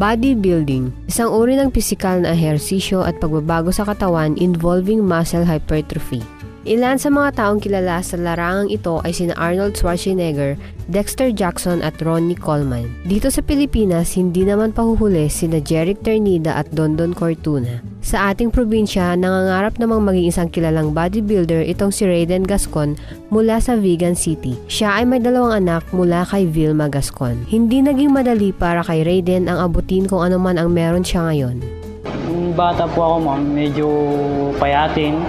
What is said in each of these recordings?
Bodybuilding, isang uri ng pisikal na ehersisyo at pagbabago sa katawan involving muscle hypertrophy. Ilan sa mga taong kilala sa larangang ito ay sina Arnold Schwarzenegger, Dexter Jackson at Ronnie Coleman. Dito sa Pilipinas, hindi naman pahuhuli sina Jeric Ternida at Dondon Cortuna. Sa ating probinsya, nangangarap namang maging isang kilalang bodybuilder itong si Raiden Gascon mula sa Vigan City. Siya ay may 2 anak mula kay Vilma Gascon. Hindi naging madali para kay Raiden ang abutin kung ano man ang meron siya ngayon. Nung bata po ako, ma'am, medyo payatin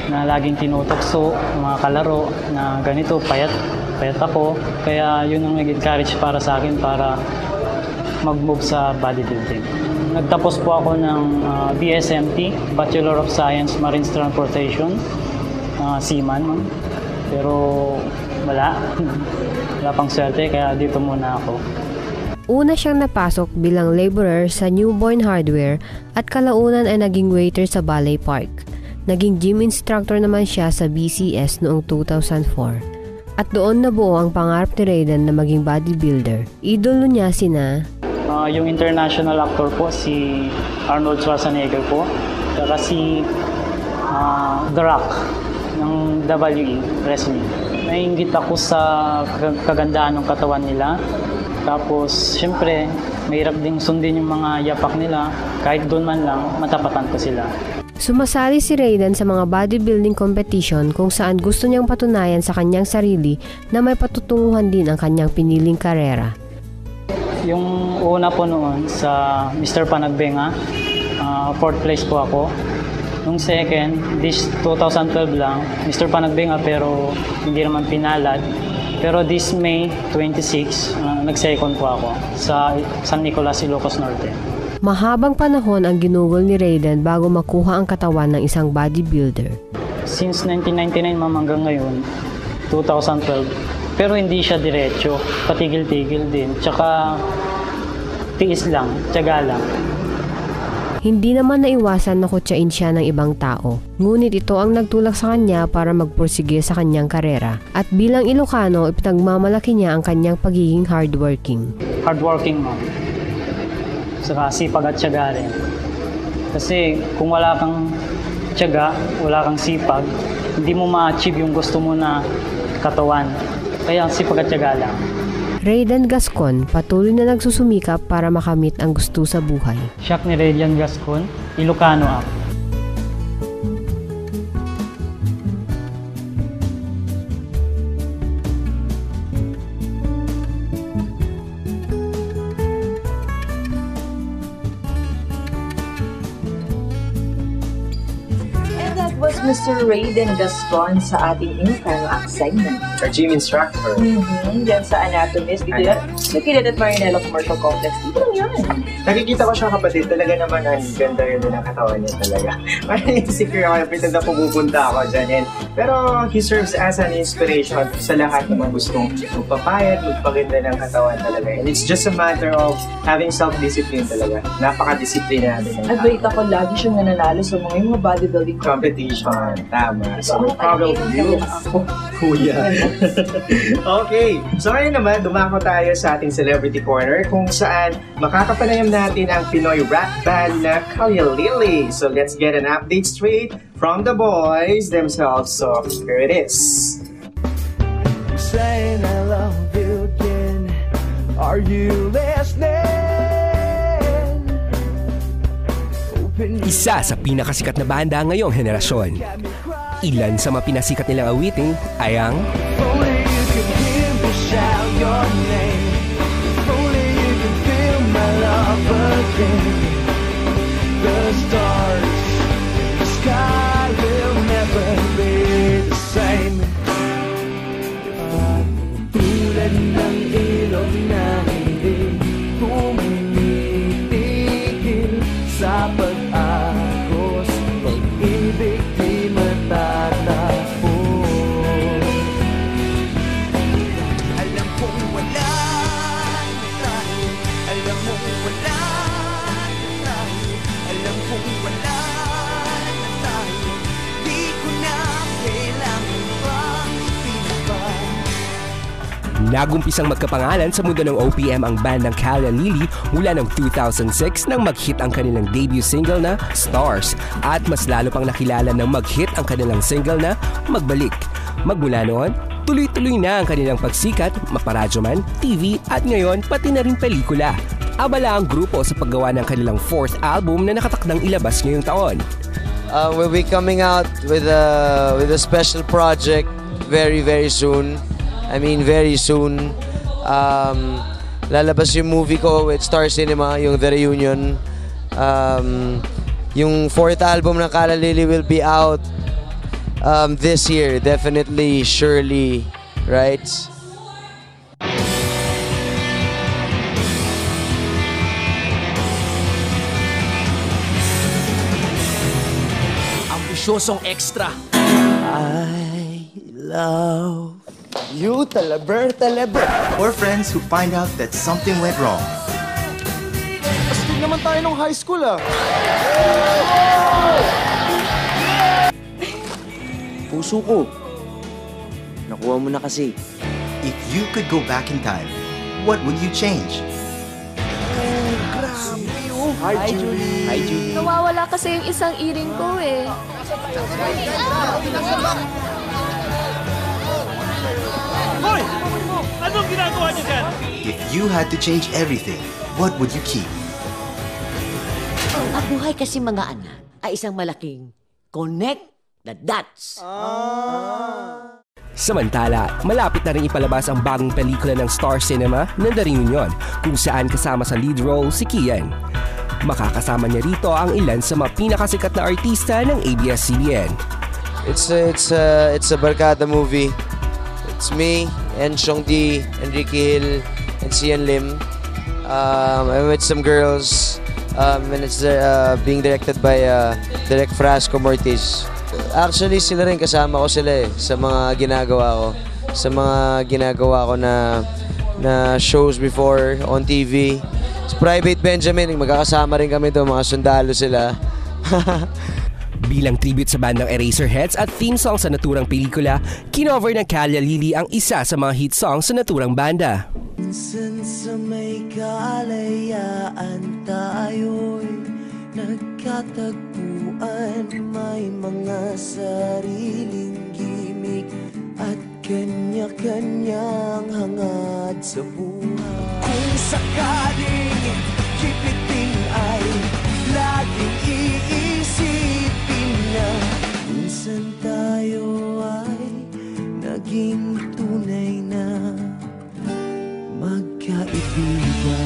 na laging tinutokso, mga kalaro na ganito, payat ako. Kaya yun ang nag-encourage para sa akin para mag-move sa bodybuilding. Nagtapos po ako ng BSMT, Bachelor of Science Marine Transportation, seaman. Pero wala pang swerte, kaya dito muna ako. Una siyang napasok bilang laborer sa Newborn Hardware at kalaunan ay naging waiter sa Ballet Park. Naging gym instructor naman siya sa BCS noong 2004. At doon nabuo ang pangarap ni Raiden na maging bodybuilder. Idolo niya sina yung international actor po, si Arnold Schwarzenegger po. Saka si The Rock ng WWE Wrestling. Nainggit ako sa kagandaan ng katawan nila. Tapos, syempre, mahirap ding sundin yung mga yapak nila. Kahit doon man lang, matapatan ko sila. Sumasali si Raiden sa mga bodybuilding competition kung saan gusto niyang patunayan sa kanyang sarili na may patutunguhan din ang kanyang piniling karera. Yung una po noon sa Mr. Panagbenga, 4th place po ako. Nung second, this 2012 lang, Mr. Panagbenga pero hindi naman pinalad. Pero this May 26, nag-second po ako sa San Nicolas, Ilocos Norte. Mahabang panahon ang ginugol ni Raiden bago makuha ang katawan ng isang bodybuilder. Since 1999 ma'am hanggang ngayon, 2012, pero hindi siya diretso, patigil-tigil din. Tsaka tiis lang, tiyaga lang. Hindi naman naiwasan na kutsain siya ng ibang tao. Ngunit ito ang nagtulak sa kanya para magpursige sa kanyang karera. At bilang Ilocano, ipinagmamalaki niya ang kanyang pagiging hardworking. Hardworking ma'am. Saka sipag at tiyaga rin. Kasi kung wala kang tiyaga, wala kang sipag, hindi mo ma-achieve yung gusto mo na katawan. Kaya sipag at tiyaga lang. Raiden Gascon patuloy na nagsusumikap para makamit ang gusto sa buhay. Siyak ni Raiden Gascon, Ilocano ako. Was Mr. Raiden Gascon sa ating Ilocano segment. Our gym instructor. Diyan sa Anatomist. Dito located at Marinela Commercial Complex. Dito lang yan. Nakikita ko siya kapatid. Talaga naman ang ganda ng katawan niya talaga. Parang insecure ako. Napitad na pupunta ako dyan. Pero he serves as an inspiration sa lahat ng mga gustong magpapayat, magpaganda ng katawan talaga. And it's just a matter of having self-discipline talaga. Napaka-discipline natin. At wait ako, lagi siyang nananalo sa mga bodybuilding competition. Tama. So, we're proud of you. Kuya. Okay. So, ngayon naman, dumako tayo sa ating Celebrity Corner kung saan makakapanayam natin ang Pinoy rap band na Kalyalili. So, let's get an update straight from the boys themselves. So, here it is. Saying I love you again. Are you listening? Isa sa pinakasikat na banda ngayong henerasyon. Ilan sa mga pinasikat nilang awiting ay ang Only you can hear me shout your name. Only you can feel my love again. The stars, the sky will never be the same. Tulad ng ilog na hindi tumitigil sa pag-agos, pag-ibig di matatapos. Alam kong wala tayo, alam mong wala tayo, alam kong wala Nagumpisang magkapangalan sa mundo ng OPM ang band ng Calla Lily mula ng 2006 nang mag-hit ang kanilang debut single na Stars at mas lalo pang nakilala nang mag-hit ang kanilang single na Magbalik. Magmula noon, tuloy-tuloy na ang kanilang pagsikat, maparadyo man, TV at ngayon pati na rin pelikula. Abala ang grupo sa paggawa ng kanilang 4th album na nakatakdang ilabas ngayong taon. We'll be coming out with a special project very soon. I mean very soon. Lalabas yung movie ko with Star Cinema, yung The Reunion. Yung 4th album ng Calla Lily will be out this year, definitely, surely, right? Ambisyosong extra. I love You, talaber. Or friends who find out that something went wrong. Astig naman tayo nung high school Puso ko. Nakuha mo na kasi. If you could go back in time, what would you change? Hi, Julie. Nawawala kasi yung isang earring ko eh. Hoy! Anong ginagawa niyo dyan? If you had to change everything, what would you keep? Ang buhay kasi mga anak ay isang malaking connect the dots. Samantala, malapit na rin ipalabas ang bagong pelikula ng Star Cinema na The Reunion kung saan kasama sa lead role si Kian. Makakasama niya rito ang ilan sa mga pinakasikat na artista ng ABS-CBN. It's a barkada movie. It's me, and Xiongdi, Enrique Hill, and Sian Lim. I'm with some girls, and it's being directed by Direk Frasco Mortiz. Actually, sila rin kasama ko sila sa mga ginagawa ko. Sa mga ginagawa ko na shows before on TV. Sa Private Benjamin, magkakasama rin kami doon, mga sundalo sila. Bilang tribute sa bandang Eraserheads at theme song sa naturang pelikula, kinover ng Calla Lily ang isa sa mga hit songs sa naturang banda. Minsan sa may kalayaan tayo'y nagkatagpuan. May mga sariling gimmick at kanya-kanyang hangad sa buhay. Kung sakaling kipitin ay laging iisipin na minsan tayo ay naging tunay na magkaibigan.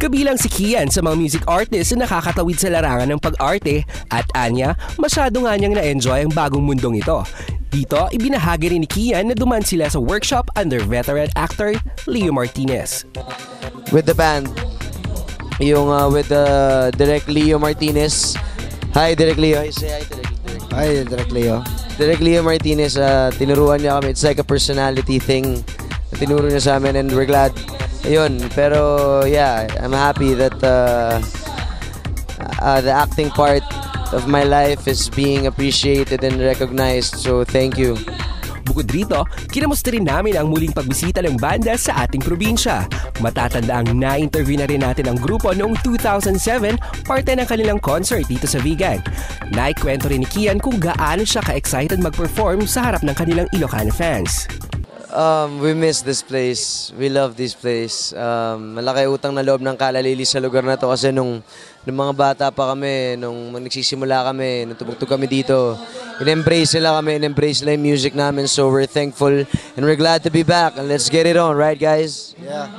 Kabilang si Kian sa mga music artist na nakakatawid sa larangan ng pag-arte at anya, masyado nga niyang na-enjoy ang bagong mundong ito. Dito, ibinahagi rin ni Kian na duman sila sa workshop under veteran actor Leo Martinez. With the band, yung with Direk Leo Martinez. Hi, Direk Leo. Say hi, Direk. Hi, Direk Leo. Direk Leo Martinez, tinuruan niya kami. It's like a personality thing. Tinuro niya sa amin and we're glad. Ayun, pero yeah, I'm happy that the acting part of my life is being appreciated and recognized. So, thank you. Bukod rito, kinamusta rin namin ang muling pagbisita ng banda sa ating probinsya. Matatandaang na-interview na rin natin ang grupo noong 2007, parte ng kanilang concert dito sa Vigan. Naikwento rin ni Kian kung gaano siya ka-excited mag-perform sa harap ng kanilang Ilocano fans. We miss this place. We love this place. Malaki utang na loob ng Calla Lily sa lugar na to kasi nung mga bata pa kami, nung nagsisimula kami, nung tumugtog kami dito, in-embrace nila kami, in-embrace nila yung music namin. So we're thankful and we're glad to be back. And let's get it on, right guys? Yeah.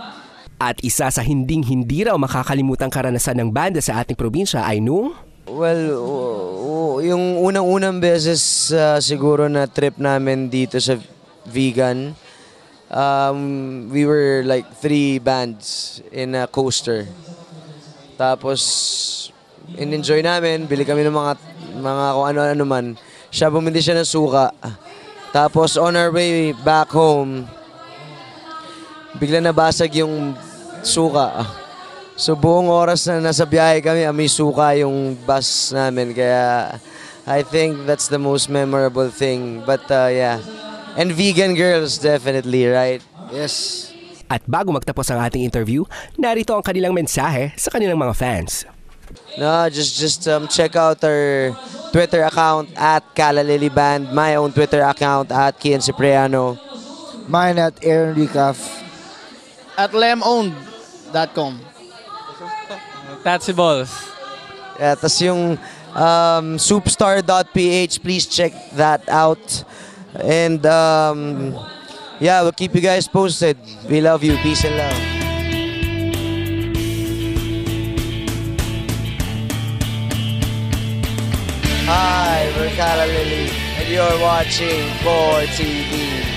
At isa sa hindi raw makakalimutang karanasan ng banda sa ating probinsya ay nung... Well, yung unang-unang beses siguro na trip namin dito sa Vigan, we were like 3 bands in a coaster. Tapos, in-enjoy namin, bili kami ng mga kung ano-ano man. Siya, bumili siya ng suka. Tapos, on our way back home, bigla nabasag yung suka. So, buong oras na nasa biyahe kami, may suka yung bus namin. Kaya, I think that's the most memorable thing. But, yeah, And vegan girls, definitely, right? Yes. At bago magtapos ang ating interview, narito ang kanilang mensahe sa kanilang mga fans. No, just check out our Twitter account at Kalalili Band, my own Twitter account at Kian Cipriano. Mine at Aaron Recaf. At lemowned.com. Tatsy Balls. Yeah, tas yung soupstar.ph, please check that out. And yeah, we'll keep you guys posted. We love you. Peace and love. Hi, we're Kalalili, and you're watching Core TV.